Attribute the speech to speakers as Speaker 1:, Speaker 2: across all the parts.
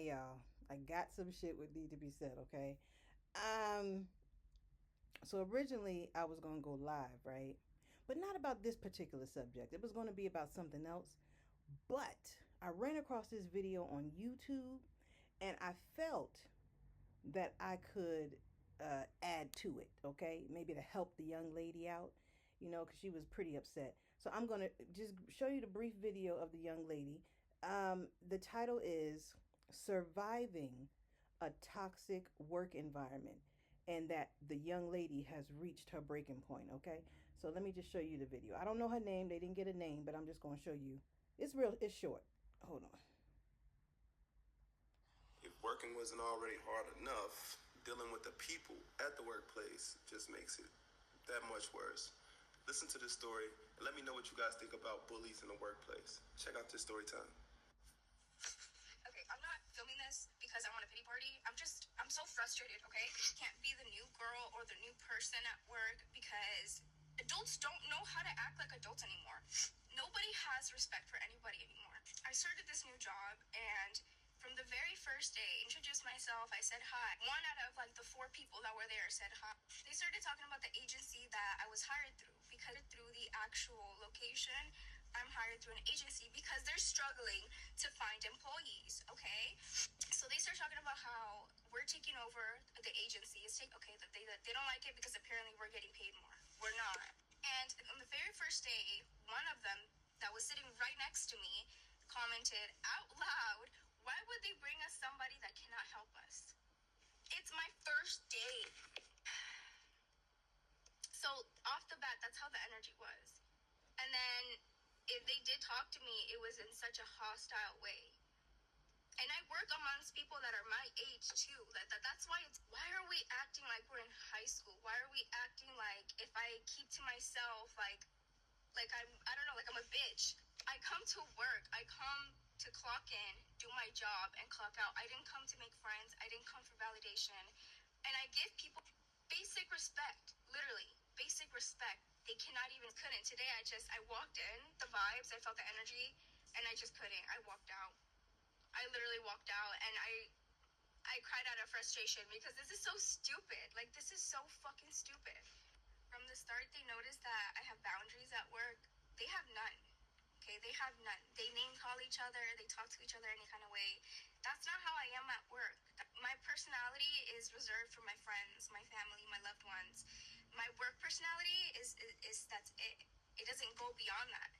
Speaker 1: y'all, I got some shit would need to be said, okay? Um, so originally I was gonna go live, right? But not about this particular subject. It was gonna be about something else. But I ran across this video on YouTube and I felt that I could add to it, okay? Maybe to help the young lady out, because she was pretty upset. So I'm going to just show you the brief video of the young lady. The title is Surviving a Toxic Work Environment, and that the young lady has reached her breaking point, okay? So let me just show you the video. I don't know her name. They didn't get a name, but I'm just going to show you. It's short. Hold on.
Speaker 2: If working wasn't already hard enough, dealing with the people at the workplace just makes it that much worse. Listen to this story and let me know what you guys think about bullies in the workplace. Check out this story time.
Speaker 3: Okay, I'm not filming this because I want a pity party. I'm so frustrated, okay? Can't be the new girl or the new person at work because adults don't know how to act like adults anymore. Nobody has respect for anybody anymore. I started this new job and from the very first day, introduced myself, I said hi. One out of like the 4 people that were there said hi. They started talking about the agency that I was hired through because through the actual location, I'm hired through an agency because they're struggling to find employees, okay? So they start talking about how we're taking over the agency. That they don't like it because apparently we're getting paid more. We're not. And on the very first day, one of them that was sitting right next to me commented out loud, "Why would they bring us somebody that cannot help us?" It's my first day. So off the bat, that's how the energy was. And then if they did talk to me, it was in such a hostile way. And I work amongst people that are my age too. That's why why are we acting like we're in high school? Why are we acting like if I keep to myself, like I don't know, like I'm a bitch. I come to work. I come to clock in, do my job, and clock out. I didn't come to make friends. I didn't come for validation. And I give people basic respect, literally, basic respect. They couldn't. Today I walked in, the vibes, I felt the energy, and I just couldn't. I walked out. I literally walked out, and I cried out of frustration because this is so stupid. Like, this is so fucking stupid. From the start, they noticed that I have boundaries at work. They have none. Okay, they have none. They name call each other. They talk to each other any kind of way. That's not how I am at work. My personality is reserved for my friends, my family, my loved ones. My work personality is that's it. It doesn't go beyond that.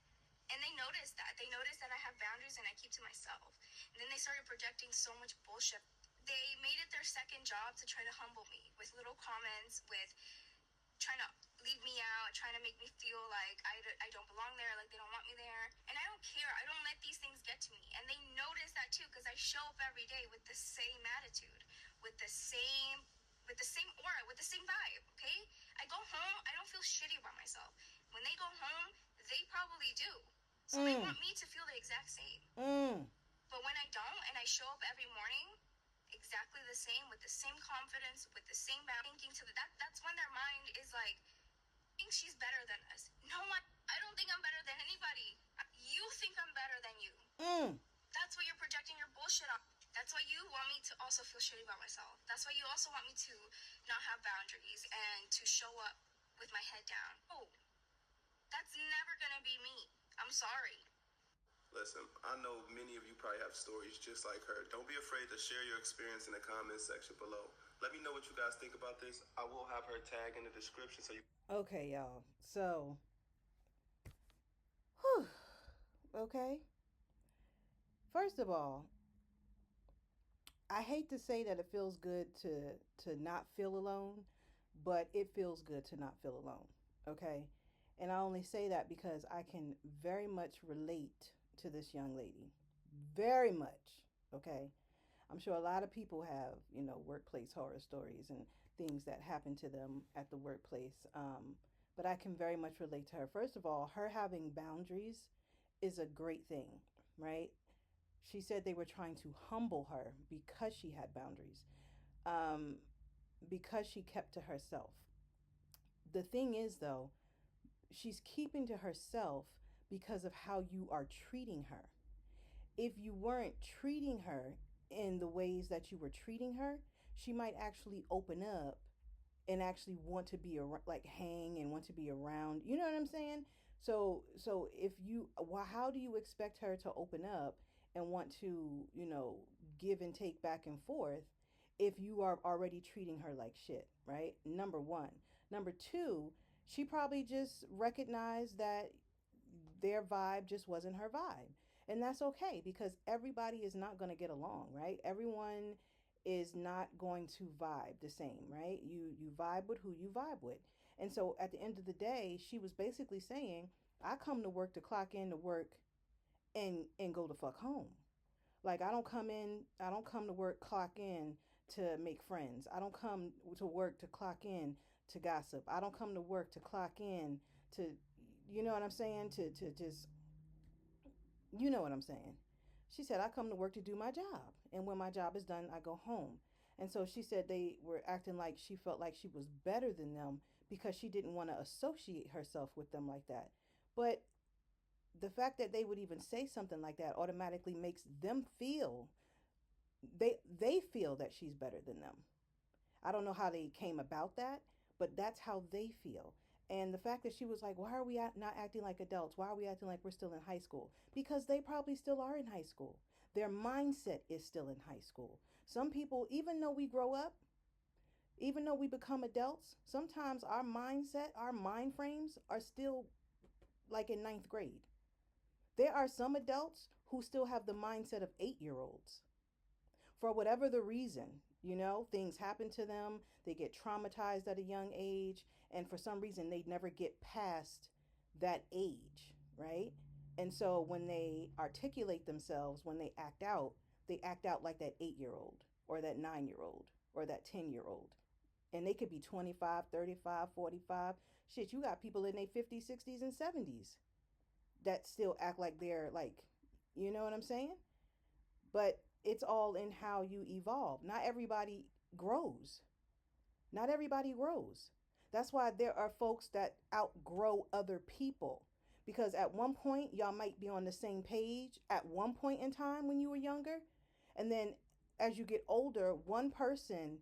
Speaker 3: And they noticed that. They noticed that I have boundaries and I keep to myself. And then they started projecting so much bullshit. They made it their second job to try to humble me with little comments, with trying to leave me out, trying to make me feel like I don't belong there, like they don't want me there. And I don't care. I don't let these things get to me. And they notice that too because I show up every day with the same attitude, with the same aura, with the same vibe, okay? I go home, I don't feel shitty about myself. When they go home, they probably do. So they want me to feel the exact same. But when I don't, and I show up every morning exactly the same, with the same confidence, with the same thinking that's when their mind is like, think she's better than us. No, I don't think I'm better than anybody. You think I'm better than you. That's what you're projecting your bullshit on. That's why you want me to also feel shitty about myself. That's why you also want me to not have boundaries and to show up with my head down. Oh, that's never gonna be me. I'm sorry.
Speaker 2: Listen, I know many of you probably have stories just like her. Don't be afraid to share your experience in the comments section below. Let me know what you guys think about this. I will have her tag in the description so you...
Speaker 1: Okay, y'all. So, whew, okay. First of all, I hate to say that it feels good to not feel alone, but it feels good to not feel alone, okay? And I only say that because I can very much relate to this young lady. Very much, okay? I'm sure a lot of people have, workplace horror stories and things that happen to them at the workplace. But I can very much relate to her. First of all, her having boundaries is a great thing, right? She said they were trying to humble her because she had boundaries, um, because she kept to herself. The thing is, though, she's keeping to herself because of how you are treating her. If you weren't treating her in the ways that you were treating her, she might actually open up and actually want to be around, like hang and want to be around. You know what I'm saying? So if you, well, how do you expect her to open up and want to, give and take back and forth if you are already treating her like shit, right? Number one. Number two, she probably just recognized that their vibe just wasn't her vibe. And that's okay because everybody is not going to get along, right? Everyone is not going to vibe the same, right? You vibe with who you vibe with. And so at the end of the day, she was basically saying, I come to work to clock in to work and go the fuck home. Like I don't come to work clock in to make friends. I don't come to work to clock in to gossip. I don't come to work to clock in to, you know what I'm saying, to just, you know what I'm saying. She said, I come to work to do my job. And when my job is done, I go home. And so she said they were acting like she felt like she was better than them because she didn't want to associate herself with them like that. But the fact that they would even say something like that automatically makes them feel, they feel that she's better than them. I don't know how they came about that, but that's how they feel. And the fact that she was like, why are we not acting like adults? Why are we acting like we're still in high school? Because they probably still are in high school. Their mindset is still in high school. Some people, even though we grow up, even though we become adults, sometimes our mindset, our mind frames are still like in ninth grade. There are some adults who still have the mindset of 8-year-olds for whatever the reason. Things happen to them, they get traumatized at a young age, and for some reason they never get past that age, right? And so when they articulate themselves, when they act out like that 8-year-old or that 9-year-old or that 10-year-old. And they could be 25, 35, 45. Shit, you got people in their 50s, 60s, and 70s that still act like they're like, you know what I'm saying? But it's all in how you evolve. Not everybody grows. Not everybody grows. That's why there are folks that outgrow other people. Because at one point, y'all might be on the same page at one point in time when you were younger. And then as you get older, one person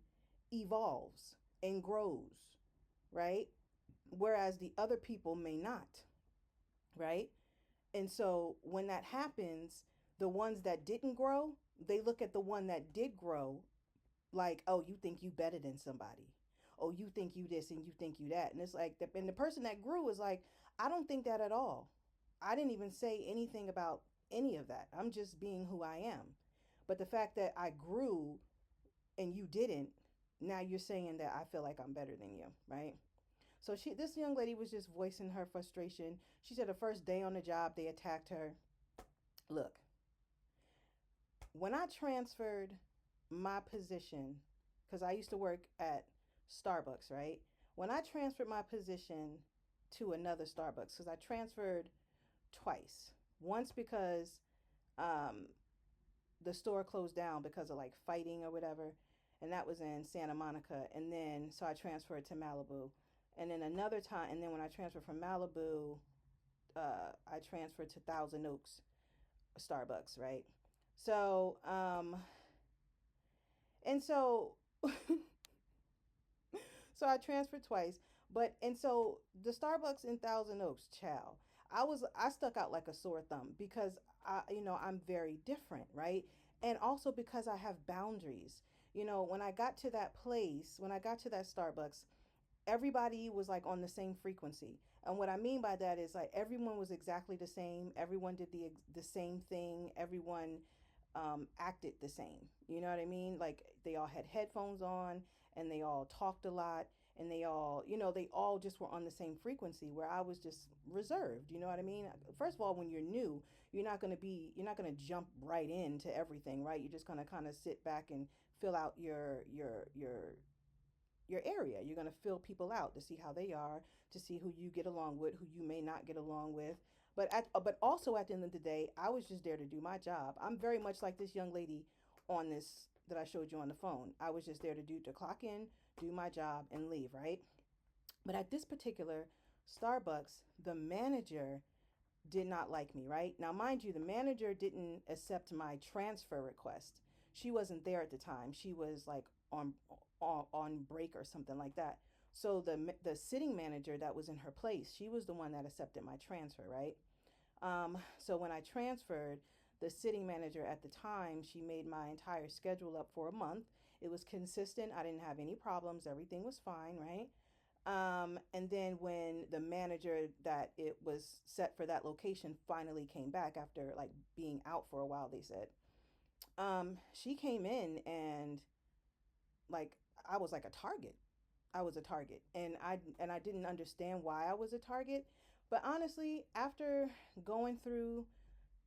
Speaker 1: evolves and grows, right? Whereas the other people may not, right? And so when that happens, the ones that didn't grow, they look at the one that did grow like, oh, you think you better than somebody. Oh, you think you this and you think you that. And it's like, and the person that grew is like, I don't think that at all. I didn't even say anything about any of that. I'm just being who I am. But the fact that I grew and you didn't, now you're saying that I feel like I'm better than you, right? So this young lady was just voicing her frustration. She said the first day on the job, they attacked her. Look, when I transferred my position, because I used to work at Starbucks, right? When I transferred my position to another Starbucks, because I transferred twice. Once because um, the store closed down because of like fighting or whatever, and that was in Santa Monica. And then so I transferred to Malibu, and then another time, and then when I transferred from Malibu, I transferred to Thousand Oaks Starbucks, right? So and so so I transferred twice, but and so the Starbucks in Thousand Oaks, chow. I stuck out like a sore thumb because I'm very different, right? And also because I have boundaries. When I got to that place, when I got to that Starbucks, everybody was like on the same frequency. And what I mean by that is like everyone was exactly the same. Everyone did the same thing. Everyone acted the same. You know what I mean? Like they all had headphones on and they all talked a lot and they all just were on the same frequency where I was just reserved. You know what I mean? First of all, when you're new, you're not going to jump right into everything, right? You're just going to kind of sit back and fill out your area. You're going to fill people out to see how they are, to see who you get along with, who you may not get along with. But also at the end of the day, I was just there to do my job. I'm very much like this young lady on this that I showed you on the phone. I was just there to clock in, do my job, and leave, right? But at this particular Starbucks, the manager did not like me, right? Now, mind you, the manager didn't accept my transfer request. she wasn't there at the time. She was like on break or something like that. So the sitting manager that was in her place, she was the one that accepted my transfer, right? So when I transferred, the sitting manager at the time, she made my entire schedule up for a month. It was consistent. I didn't have any problems. Everything was fine, right? And then when the manager that it was set for that location finally came back after like being out for a while, they said, she came in and like I was like a target. I was a target, and I didn't understand why I was a target. But honestly, after going through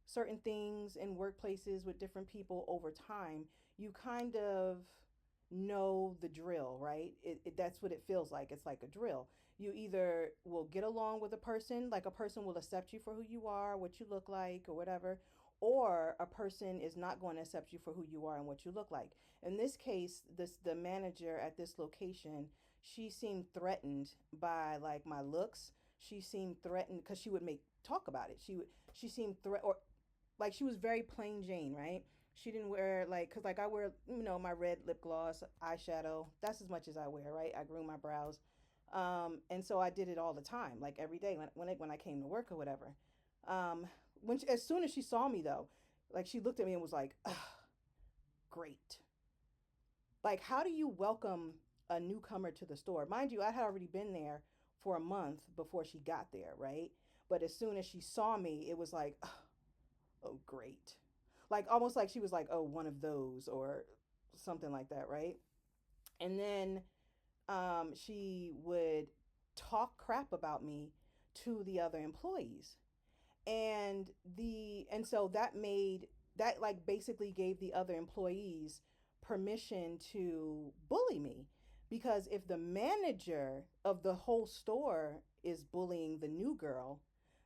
Speaker 1: certain things in workplaces with different people over time, you kind of know the drill, right? That's what it feels like. It's like a drill. You either will get along with a person, like a person will accept you for who you are, what you look like, or whatever, or a person is not going to accept you for who you are and what you look like. In this case, the manager at this location, she seemed threatened by like my looks. She seemed threatened because she would make talk about it. She seemed threat or like she was very plain Jane, right? She didn't wear like cuz like I wear, my red lip gloss, eyeshadow. That's as much as I wear, right? I grew my brows. And so I did it all the time, like every day when I came to work or whatever. Um as soon as she saw me though, like she looked at me and was like, "Ugh, great." Like how do you welcome a newcomer to the store? Mind you, I had already been there for a month before she got there, right? But as soon as she saw me, it was like, oh, great. Like almost like she was like, oh, one of those or something like that, right? And then she would talk crap about me to the other employees. And so that like basically gave the other employees permission to bully me, because if the manager of the whole store is bullying the new girl,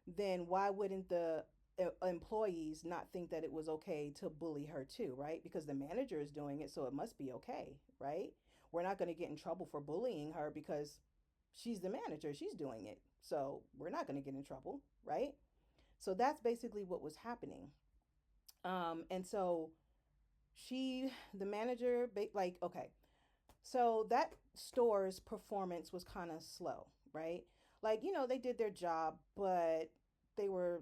Speaker 1: then why wouldn't the employees not think that it was okay to bully her too, right? Because the manager is doing it, so it must be okay, right? We're not going to get in trouble for bullying her because she's the manager, she's doing it, so we're not going to get in trouble, right? So that's basically what was happening. And so the manager, like, okay, so that store's performance was kind of slow, right? Like, they did their job, but they were,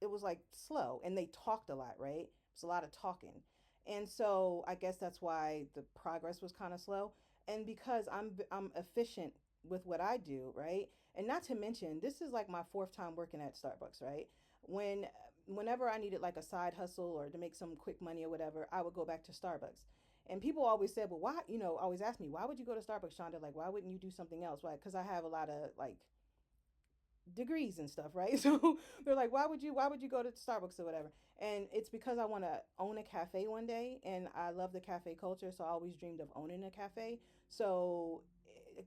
Speaker 1: it was like slow and they talked a lot, right? It was a lot of talking. And so I guess that's why the progress was kind of slow. And because I'm efficient with what I do, right? And not to mention, this is like my fourth time working at Starbucks, right? When whenever I needed like a side hustle or to make some quick money or whatever, I would go back to Starbucks. And people always said, well, why, always ask me, why would you go to Starbucks, Shonda? Like, why wouldn't you do something else? Why? Because I have a lot of like degrees and stuff, right? So they're like, why would you go to Starbucks or whatever? And it's because I want to own a cafe one day, and I love the cafe culture, so I always dreamed of owning a cafe. So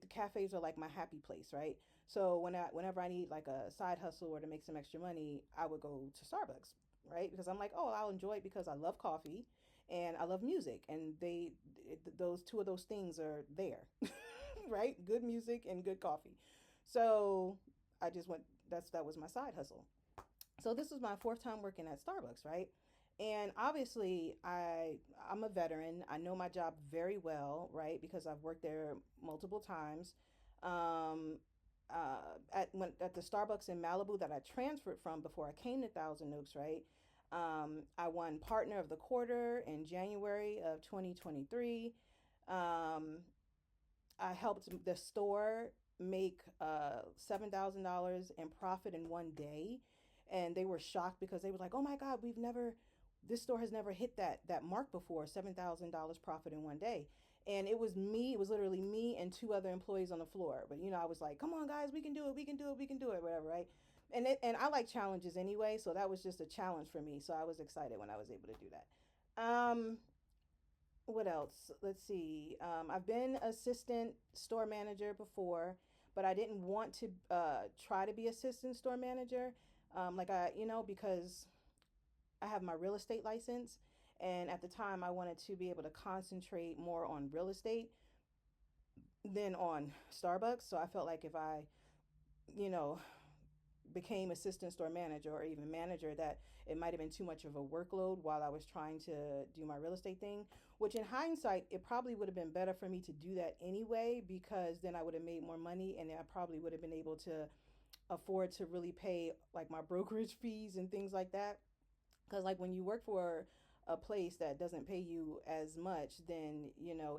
Speaker 1: the cafes are like my happy place, right? So whenever I need like a side hustle or to make some extra money, I would go to Starbucks, right? Because I'm like, oh, I'll enjoy it because I love coffee and I love music, and those two of those things are there, right? Good music and good coffee. So I just went. That was my side hustle. So this was my fourth time working at Starbucks, right? And obviously, I'm a veteran. I know my job very well, right? Because I've worked there multiple times. Um, at the Starbucks in Malibu that I transferred from before I came to Thousand Oaks, right? I won Partner of the Quarter in January of 2023. Um, I helped the store make $7,000 in profit in one day, and they were shocked because they were like, "Oh my God, this store has never hit that mark before, $7,000 profit in one day." And it was me. It was literally me and two other employees on the floor. But I was like, "Come on, guys, we can do it. We can do it. We can do it. Whatever, right?" And I like challenges anyway, so that was just a challenge for me. So I was excited when I was able to do that. What else? Let's see. I've been assistant store manager before, but I didn't want to try to be assistant store manager. Because I have my real estate license. And at the time, I wanted to be able to concentrate more on real estate than on Starbucks. So I felt like if I, you know, became assistant store manager or even manager, that it might have been too much of a workload while I was trying to do my real estate thing, which in hindsight, it probably would have been better for me to do that anyway, because then I would have made more money and I probably would have been able to afford to really pay like my brokerage fees and things like that. Because like when you work for a place that doesn't pay you as much, then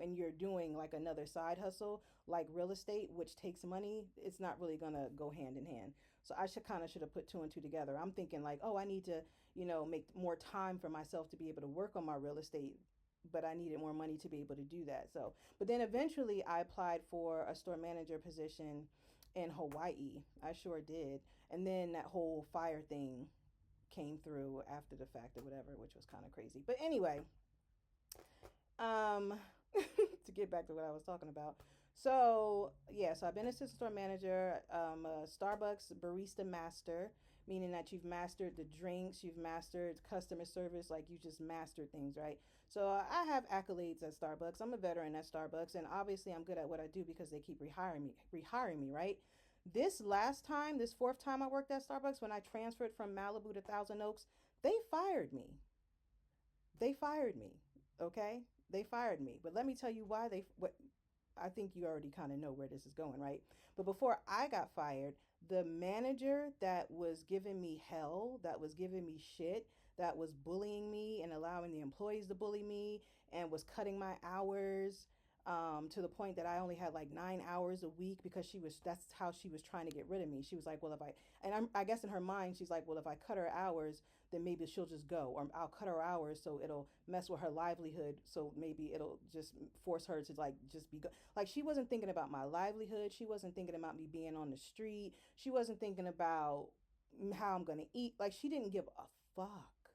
Speaker 1: and you're doing like another side hustle like real estate, which takes money, it's not really gonna go hand in hand. So I should have put two and two together. I'm thinking like, oh, I need to make more time for myself to be able to work on my real estate, but I needed more money to be able to do that. So but then eventually I applied for a store manager position in Hawaii. I sure did. And then that whole fire thing came through after the fact or whatever, which was kind of crazy. But anyway, um, to get back to what I was talking about. So yeah, so I've been assistant store manager, a Starbucks barista master, meaning that you've mastered the drinks, you've mastered customer service, like you just mastered things, right? So I have accolades at Starbucks. I'm a veteran at Starbucks, and obviously I'm good at what I do because they keep rehiring me, right? This fourth time I worked at Starbucks, when I transferred from Malibu to Thousand Oaks, they fired me. They fired me. Okay? They fired me. But let me tell you why what I think you already kind of know where this is going, right? But before I got fired, the manager that was giving me hell, that was giving me shit, that was bullying me and allowing the employees to bully me and was cutting my hours, to the point that I only had like 9 hours a week, because that's how she was trying to get rid of me. She was like, well, I guess in her mind, she's like, well, if I cut her hours, then maybe she'll just go, or I'll cut her hours so it'll mess with her livelihood. So maybe it'll just force her to like just be like, she wasn't thinking about my livelihood. She wasn't thinking about me being on the street. She wasn't thinking about how I'm going to eat. Like, she didn't give a fuck.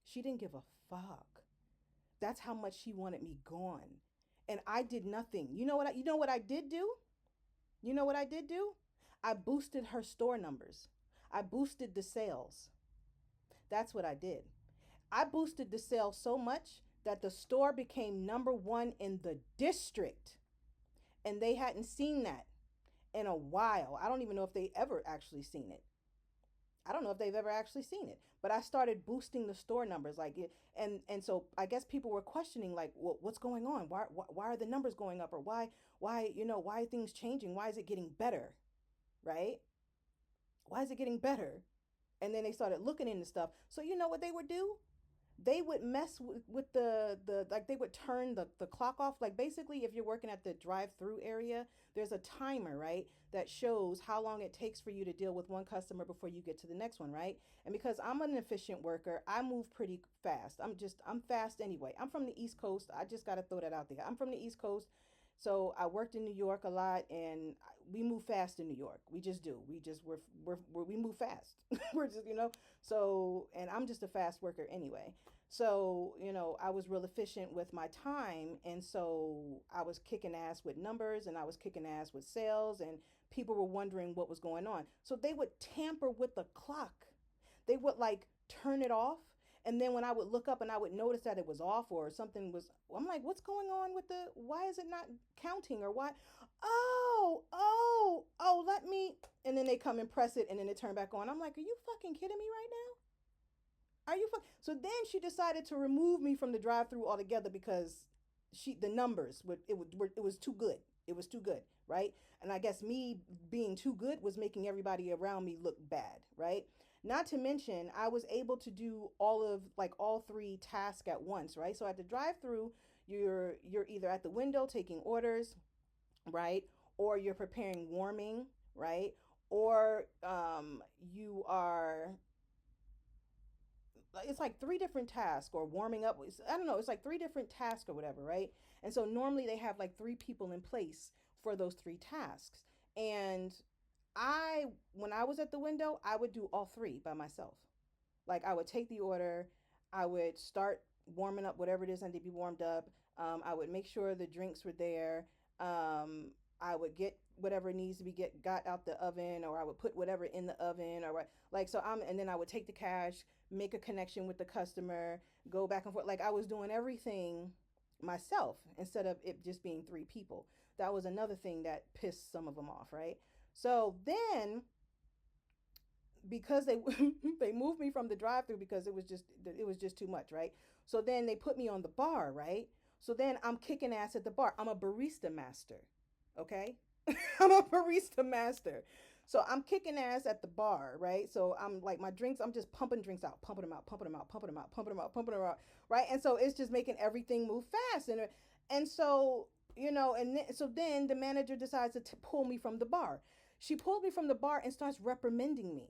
Speaker 1: She didn't give a fuck. That's how much she wanted me gone. And I did nothing. You know what I did do? You know what I did do? I boosted her store numbers. I boosted the sales. That's what I did. I boosted the sales so much that the store became number one in the district. And they hadn't seen that in a while. I don't even know if they ever actually seen it. I don't know if they've ever actually seen it, but I started boosting the store numbers, like it, and so I guess people were questioning, like, well, what's going on? Why are the numbers going up, or why are things changing? Why is it getting better, right? Why is it getting better? And then they started looking into stuff. So you know what they would do? They would mess with the like, they would turn the clock off. Like, basically, if you're working at the drive-through area, there's a timer, right, that shows how long it takes for you to deal with one customer before you get to the next one, right? And because I'm an efficient worker, I move pretty fast. I'm fast anyway. I'm from the East Coast. I just got to throw that out there. I'm from the East Coast. So I worked in New York a lot, and we move fast in New York. We just do. We move fast. We're just, so, and I'm just a fast worker anyway. So, I was real efficient with my time. And so I was kicking ass with numbers, and I was kicking ass with sales, and people were wondering what was going on. So they would tamper with the clock. They would like turn it off. And then when I would look up and I would notice that it was off, or something was, I'm like, what's going on with why is it not counting, or why? Let me, and then they come and press it, and then it turned back on. I'm like, are you fucking kidding me right now? Are you So then she decided to remove me from the drive-through altogether, because the numbers it was too good. It was too good, right? And I guess me being too good was making everybody around me look bad, right? Not to mention, I was able to do all three tasks at once, right? So at the drive-through, you're either at the window taking orders, right? Or you're preparing warming, right? Or you are, it's like three different tasks, or warming up. I don't know. It's like three different tasks or whatever, right? And so normally they have like three people in place for those three tasks. And when I was at the window, I would do all three by myself. Like, I would take the order, I would start warming up whatever it is that need to be warmed up. I would make sure the drinks were there. I would get whatever needs to be got out the oven, or I would put whatever in the oven, or what, like, so and then I would take the cash, make a connection with the customer, go back and forth. Like, I was doing everything myself instead of it just being three people. That was another thing that pissed some of them off, right? So then because they they moved me from the drive-through because it was just too much, right? So then they put me on the bar, right? So then I'm kicking ass at the bar. I'm a barista master, okay? I'm a barista master. So I'm kicking ass at the bar, right? So I'm like my drinks, I'm just pumping drinks out, pumping them out, pumping them out, pumping them out, pumping them out, pumping them out, right? And so it's just making everything move fast, and so so then the manager decides to pull me from the bar. She pulled me from the bar and starts reprimanding me.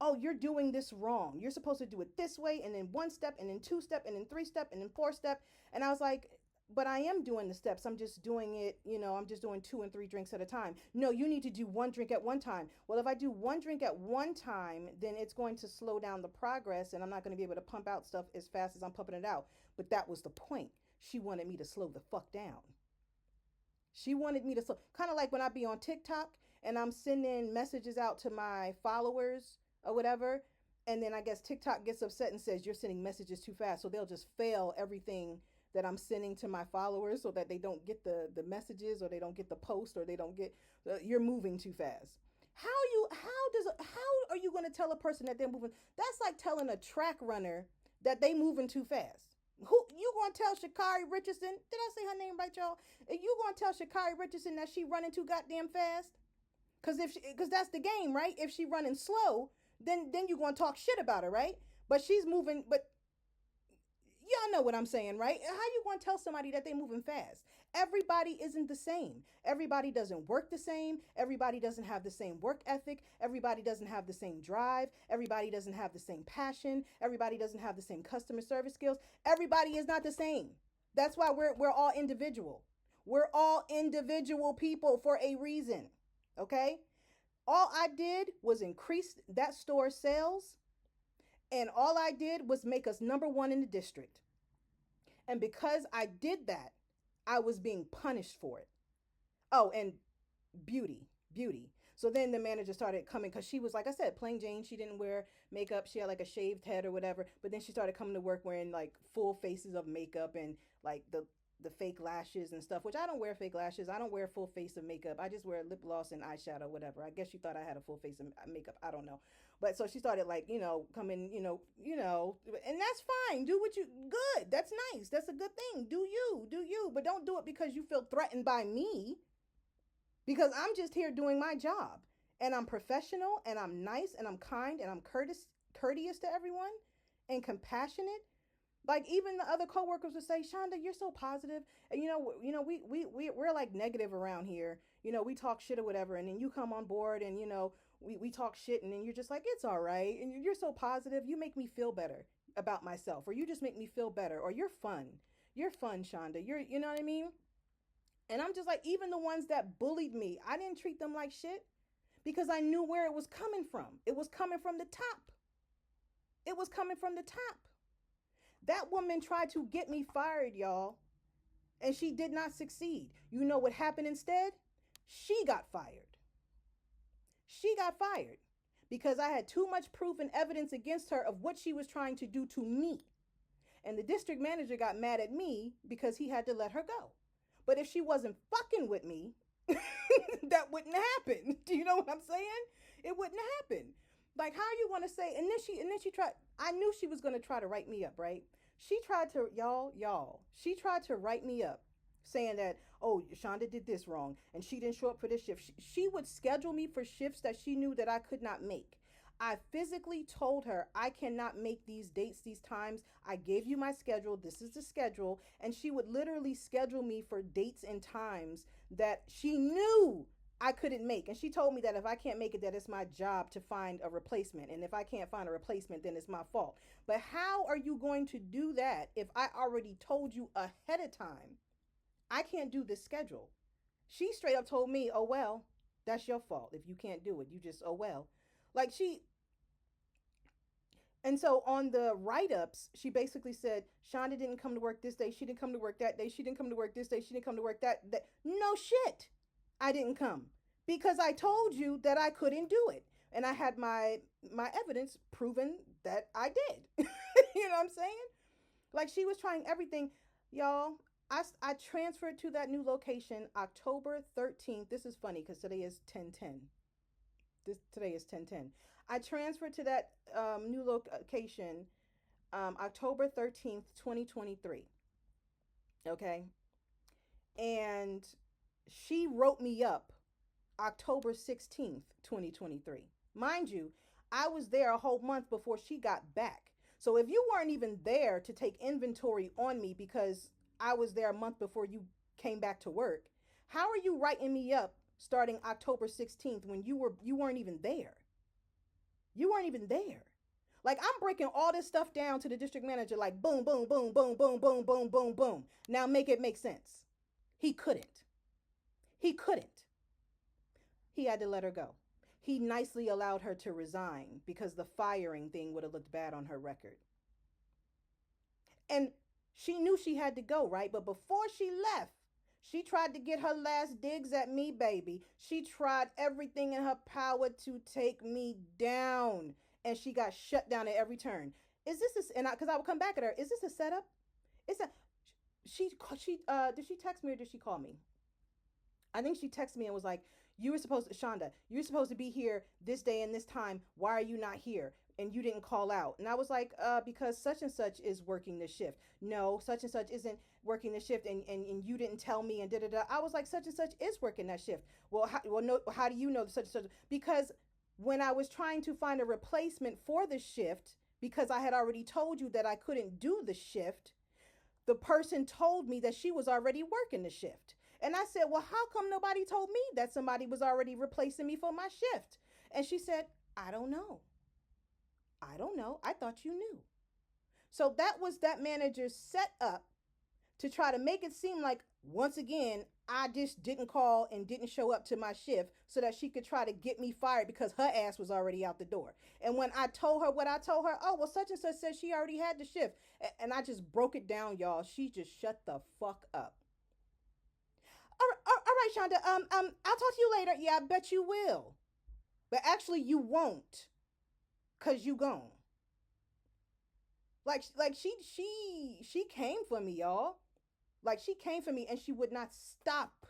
Speaker 1: Oh, you're doing this wrong. You're supposed to do it this way, and then one step, and then two step, and then three step, and then four step. And I was like, but I am doing the steps. I'm just doing it, I'm just doing 2 and 3 drinks at a time. No, you need to do one drink at one time. Well, if I do one drink at one time, then it's going to slow down the progress and I'm not going to be able to pump out stuff as fast as I'm pumping it out. But that was the point. She wanted me to slow the fuck down. She wanted me to slow, kind of like when I be on TikTok and I'm sending messages out to my followers or whatever. And then I guess TikTok gets upset and says, you're sending messages too fast. So they'll just fail everything that I'm sending to my followers so that they don't get the messages or they don't get the post or they don't get, you're moving too fast. How are you going to tell a person that they're moving? That's like telling a track runner that they moving too fast. Who you gonna tell Sha'Carri Richardson? Did I say her name right, y'all? Are you gonna tell Sha'Carri Richardson that she running too goddamn fast? Cause that's the game, right? If she running slow, then you gonna talk shit about her, right? But she's moving. But y'all know what I'm saying, right? How you gonna tell somebody that they moving fast? Everybody isn't the same. Everybody doesn't work the same. Everybody doesn't have the same work ethic. Everybody doesn't have the same drive. Everybody doesn't have the same passion. Everybody doesn't have the same customer service skills. Everybody is not the same. That's why we're all individual. We're all individual people for a reason. Okay? All I did was increase that store's sales, and all I did was make us number 1 in the district. And because I did that, I was being punished for it. Oh, and beauty. So then the manager started coming because she was, like I said, plain Jane. She didn't wear makeup. She had like a shaved head or whatever. But then she started coming to work wearing like full faces of makeup and like the fake lashes and stuff, which I don't wear fake lashes. I don't wear full face of makeup. I just wear lip gloss and eyeshadow, whatever. I guess she thought I had a full face of makeup. I don't know. But so she started like, coming, and that's fine. Do what you, good. That's nice. That's a good thing. Do you, but don't do it because you feel threatened by me, because I'm just here doing my job and I'm professional and I'm nice and I'm kind and I'm courteous to everyone and compassionate. Like even the other coworkers would say, Shonda, you're so positive. And we're like negative around here. We talk shit or whatever. And then you come on board and, we talk shit and then you're just like, it's all right. And you're so positive. You make me feel better about myself, or you just make me feel better, or you're fun. You're fun, Shonda. You know what I mean? And I'm just like, even the ones that bullied me, I didn't treat them like shit because I knew where it was coming from. It was coming from the top. It was coming from the top. That woman tried to get me fired, y'all, and she did not succeed. You know what happened instead? She got fired. She got fired because I had too much proof and evidence against her of what she was trying to do to me. And the district manager got mad at me because he had to let her go. But if she wasn't fucking with me, that wouldn't happen. Do you know what I'm saying? It wouldn't happen. Like, how are you going to say, and then she tried, I knew she was going to try to write me up, right? She tried to, she tried to write me up saying that, oh, Shonda did this wrong and she didn't show up for this shift. She would schedule me for shifts that she knew that I could not make. I physically told her, I cannot make these dates, these times. I gave you my schedule. This is the schedule. And she would literally schedule me for dates and times that she knew I couldn't make. And she told me that if I can't make it, that it's my job to find a replacement. And if I can't find a replacement, then it's my fault. But how are you going to do that if I already told you ahead of time, I can't do this schedule? She straight up told me, oh, well, that's your fault. If you can't do it, you just, oh, well. Like and so on the write-ups, she basically said, Shonda didn't come to work this day. She didn't come to work that day. She didn't come to work this day. She didn't come to work that. No shit. I didn't come because I told you that I couldn't do it. And I had my evidence proven that I did. You know what I'm saying? Like, she was trying everything. Y'all, I transferred to that new location October 13th. This is funny because today is 10/10. Today is 10/10. I transferred to that new location October 13th, 2023. Okay. And she wrote me up October 16th, 2023. Mind you, I was there a whole month before she got back. So if you weren't even there to take inventory on me because I was there a month before you came back to work, how are you writing me up starting October 16th when you weren't even there? You weren't even there. Like I'm breaking all this stuff down to the district manager like boom boom boom boom boom boom boom boom boom. Now make it make sense. He couldn't. He couldn't. He had to let her go. He nicely allowed her to resign because the firing thing would have looked bad on her record. And she knew she had to go, right? But before she left, she tried to get her last digs at me, baby. She tried everything in her power to take me down. And she got shut down at every turn. Is this a, and because I would come back at her, is this a setup? It's a, did she text me or did she call me? I think she texted me and was like, you were supposed to, Shonda, you're supposed to be here this day and this time. Why are you not here? And you didn't call out. And I was like, because such and such is working the shift. No, such and such isn't working the shift. And you didn't tell me and da da da. I was like, such and such is working that shift. Well, how do you know such and such? Because when I was trying to find a replacement for the shift, because I had already told you that I couldn't do the shift, the person told me that she was already working the shift. And I said, well, how come nobody told me that somebody was already replacing me for my shift? And she said, I don't know. I don't know. I thought you knew. So that was that manager's setup to try to make it seem like, once again, I just didn't call and didn't show up to my shift so that she could try to get me fired because her ass was already out the door. And when I told her what I told her, oh, well, such and such said she already had the shift. And I just broke it down, y'all. She just shut the fuck up. All right, Shonda. I'll talk to you later. Yeah, I bet you will. But actually, you won't, cause you gone. Like she came for me, y'all. Like she came for me, and she would not stop.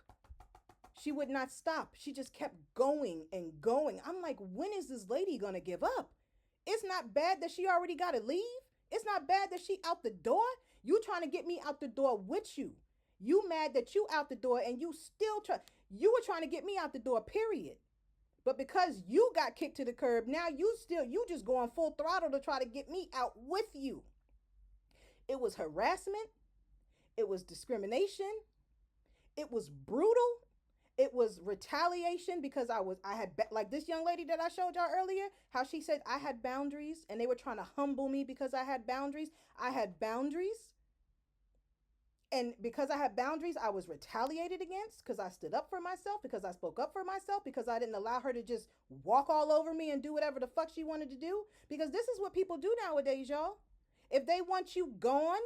Speaker 1: She would not stop. She just kept going and going. I'm like, when is this lady gonna give up? It's not bad that she already gotta leave. It's not bad that she out the door. You trying to get me out the door with you. You mad that you out the door and you still you were trying to get me out the door, period. But because you got kicked to the curb, now you just going full throttle to try to get me out with you. It was harassment. It was discrimination. It was brutal. It was retaliation because I had like this young lady that I showed y'all earlier, how she said I had boundaries and they were trying to humble me because I had boundaries. I had boundaries. And because I had boundaries, I was retaliated against because I stood up for myself, because I spoke up for myself, because I didn't allow her to just walk all over me and do whatever the fuck she wanted to do. Because this is what people do nowadays, y'all. If they want you gone,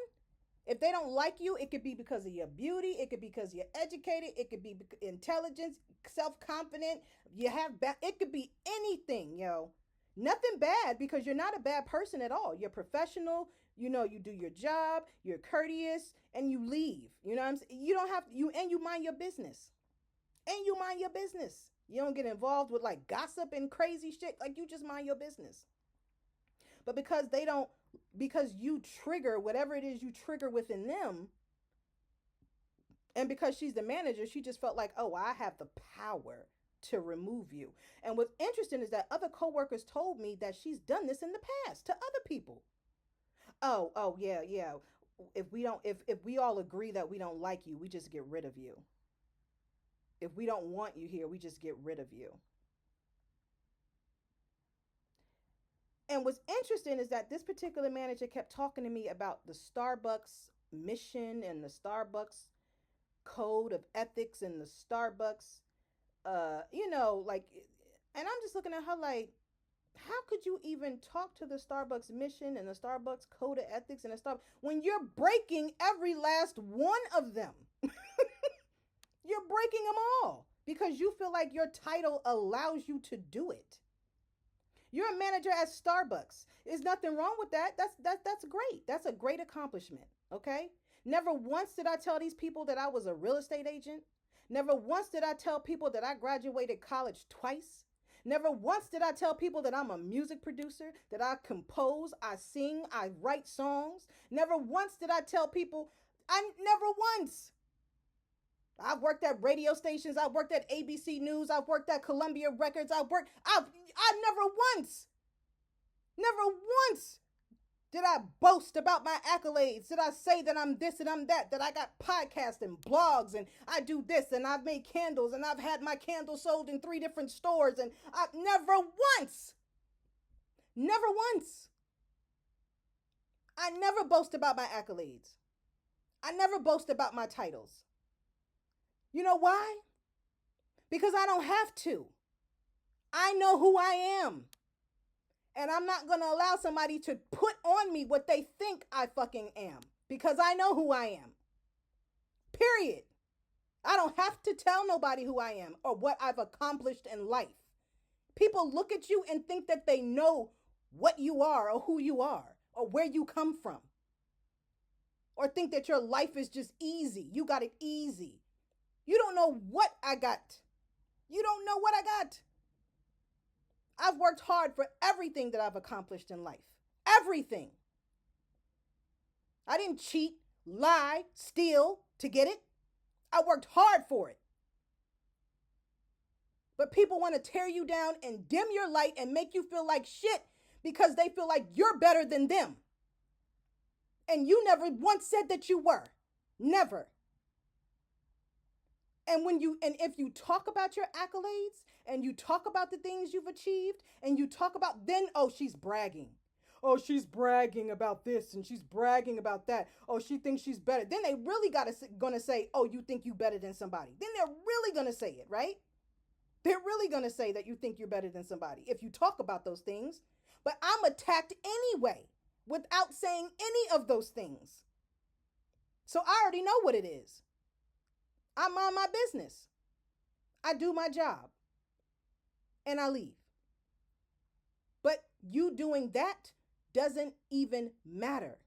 Speaker 1: if they don't like you, it could be because of your beauty. It could be because you're educated. It could be intelligence, self-confident. It could be anything, yo. Nothing bad, because you're not a bad person at all. You're professional. You know, you do your job, you're courteous, and you leave. You know what I'm saying? You don't have and you mind your business. And you mind your business. You don't get involved with like gossip and crazy shit. Like you just mind your business. But because you trigger whatever it is you trigger within them, and because she's the manager, she just felt like, oh, I have the power to remove you. And what's interesting is that other coworkers told me that she's done this in the past to other people. Oh, yeah. If we all agree that we don't like you, we just get rid of you. If we don't want you here, we just get rid of you. And what's interesting is that this particular manager kept talking to me about the Starbucks mission and the Starbucks code of ethics and the Starbucks, like, and I'm just looking at her like, how could you even talk to the Starbucks mission and the Starbucks code of ethics and the Starbucks when you're breaking every last one of them? You're breaking them all because you feel like your title allows you to do it. You're a manager at Starbucks. There's nothing wrong with that. That's great. That's a great accomplishment. Okay. Never once did I tell these people that I was a real estate agent. Never once did I tell people that I graduated college twice. Never once did I tell people that I'm a music producer, that I compose, I sing, I write songs. Never once did I tell people, never once. I've worked at radio stations, I've worked at ABC News, I've worked at Columbia Records, I never once did I boast about my accolades? Did I say that I'm this and I'm that I got podcasts and blogs and I do this and I've made candles and I've had my candles sold in 3 different stores and I never once. I never boast about my accolades. I never boast about my titles. You know why? Because I don't have to. I know who I am. And I'm not going to allow somebody to put on me what they think I fucking am. Because I know who I am. Period. I don't have to tell nobody who I am or what I've accomplished in life. People look at you and think that they know what you are or who you are or where you come from. Or think that your life is just easy. You got it easy. You don't know what I got. You don't know what I got. I've worked hard for everything that I've accomplished in life. Everything. I didn't cheat, lie, steal to get it. I worked hard for it. But people want to tear you down and dim your light and make you feel like shit because they feel like you're better than them. And you never once said that you were. Never. And if you talk about your accolades and you talk about the things you've achieved and you talk about, then, oh, she's bragging. Oh, she's bragging about this and she's bragging about that. Oh, she thinks she's better. Then they really gonna say, oh, you think you better than somebody. Then they're really gonna say it, right? They're really gonna say that you think you're better than somebody if you talk about those things. But I'm attacked anyway without saying any of those things. So I already know what it is. I mind my business. I do my job. And I leave. But you doing that doesn't even matter.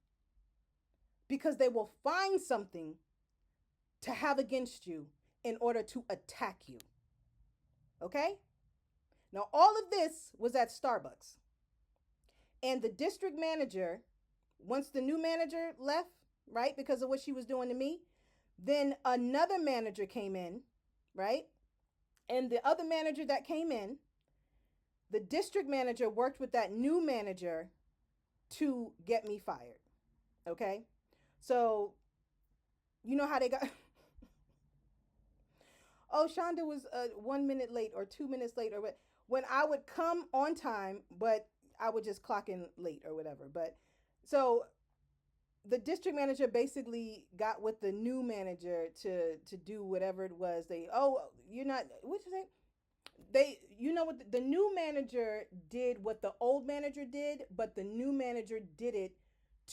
Speaker 1: Because they will find something to have against you in order to attack you. Okay? Now, all of this was at Starbucks. And the district manager, once the new manager left, right, because of what she was doing to me, then another manager came in, right? And the other manager that came in, the district manager worked with that new manager to get me fired. Okay? So, you know how they got... Oh, Shonda was 1 minute late or 2 minutes late or what? When I would come on time, but I would just clock in late or whatever. But so the district manager basically got with the new manager to do whatever it was. You're not, what'd you say? What the new manager did what the old manager did, but the new manager did it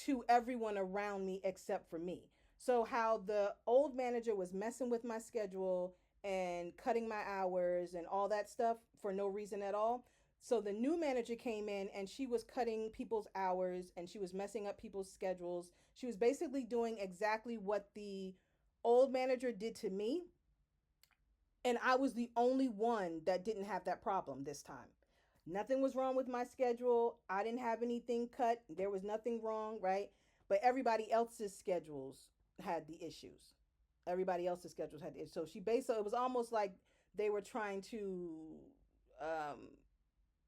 Speaker 1: to everyone around me except for me. So how the old manager was messing with my schedule and cutting my hours and all that stuff for no reason at all. So the new manager came in and she was cutting people's hours and she was messing up people's schedules. She was basically doing exactly what the old manager did to me. And I was the only one that didn't have that problem this time. Nothing was wrong with my schedule. I didn't have anything cut. There was nothing wrong, right? But everybody else's schedules had the issues. So she basically, it was almost like they were trying to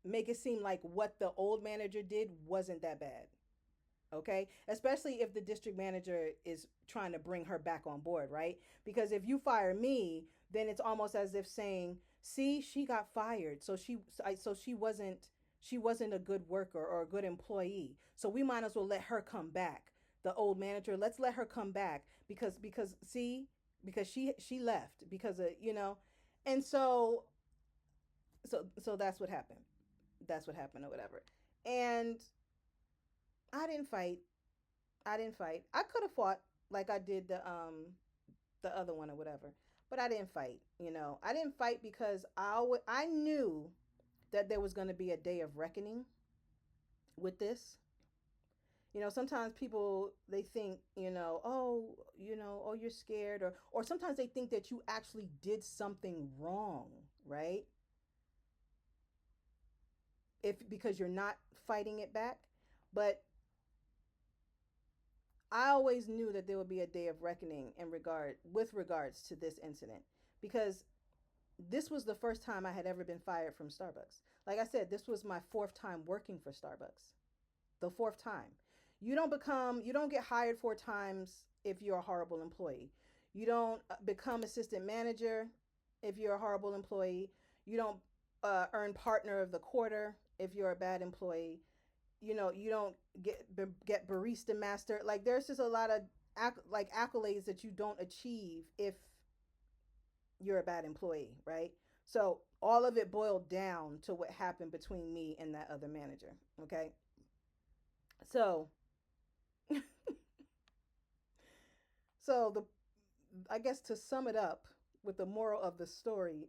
Speaker 1: make it seem like what the old manager did wasn't that bad. Okay? Especially if the district manager is trying to bring her back on board, right? Because if you fire me, then it's almost as if saying, see, she got fired. So she wasn't a good worker or a good employee. So we might as well let her come back. The old manager, let's let her come back because she left because of, and so that's what happened. Or whatever. And I didn't fight. I could have fought like I did the other one or whatever, but I didn't fight. I didn't fight because I knew that there was going to be a day of reckoning with this. Sometimes people, they think, oh, you're scared, or sometimes they think that you actually did something wrong, right? if because you're not fighting it back. But I always knew that there would be a day of reckoning in regard with regards to this incident, because this was the first time I had ever been fired from Starbucks. Like I said, this was my fourth time working for Starbucks. The fourth time. You don't get hired four times if you're a horrible employee. You don't become assistant manager if you're a horrible employee. You don't earn partner of the quarter if you're a bad employee. You don't get barista master. Like, there's just a lot of like accolades that you don't achieve if you're a bad employee, right? So all of it boiled down to what happened between me and that other manager. Okay. So so the I guess to sum it up, with the moral of the story,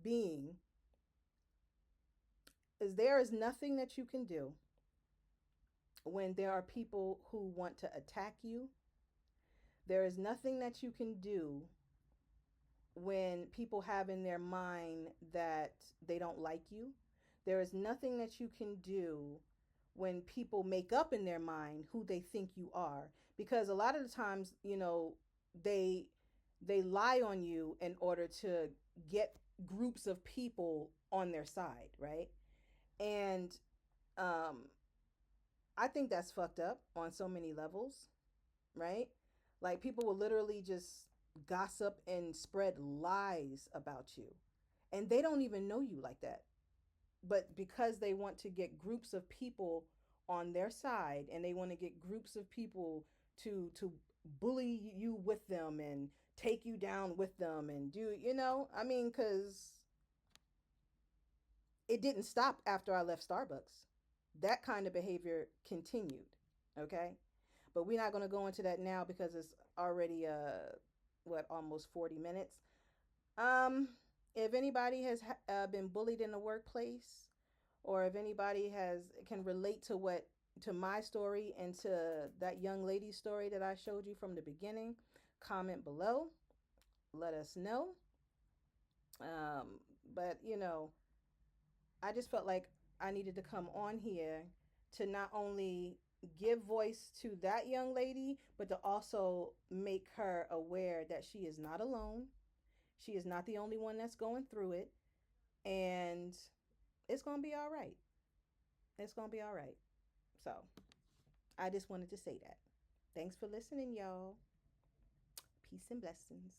Speaker 1: being is there is nothing that you can do when there are people who want to attack you. There is nothing that you can do when people have in their mind that they don't like you. There is nothing that you can do when people make up in their mind who they think you are, because a lot of the times, they lie on you in order to get groups of people on their side, right? And um I think that's fucked up on so many levels, right? Like, people will literally just gossip and spread lies about you, and they don't even know you like that. But because they want to get groups of people on their side, and they want to get groups of people to bully you with them and take you down with them and I mean, cuz it didn't stop after I left Starbucks. That kind of behavior continued, okay? But we're not going to go into that now because it's already almost 40 minutes. Um if anybody has been bullied in the workplace, or if anybody can relate to my story and to that young lady's story that I showed you from the beginning, comment below. Let us know. But I just felt like I needed to come on here to not only give voice to that young lady, but to also make her aware that she is not alone. She is not the only one that's going through it. And it's going to be all right. It's going to be all right. So I just wanted to say that. Thanks for listening, y'all. Peace and blessings.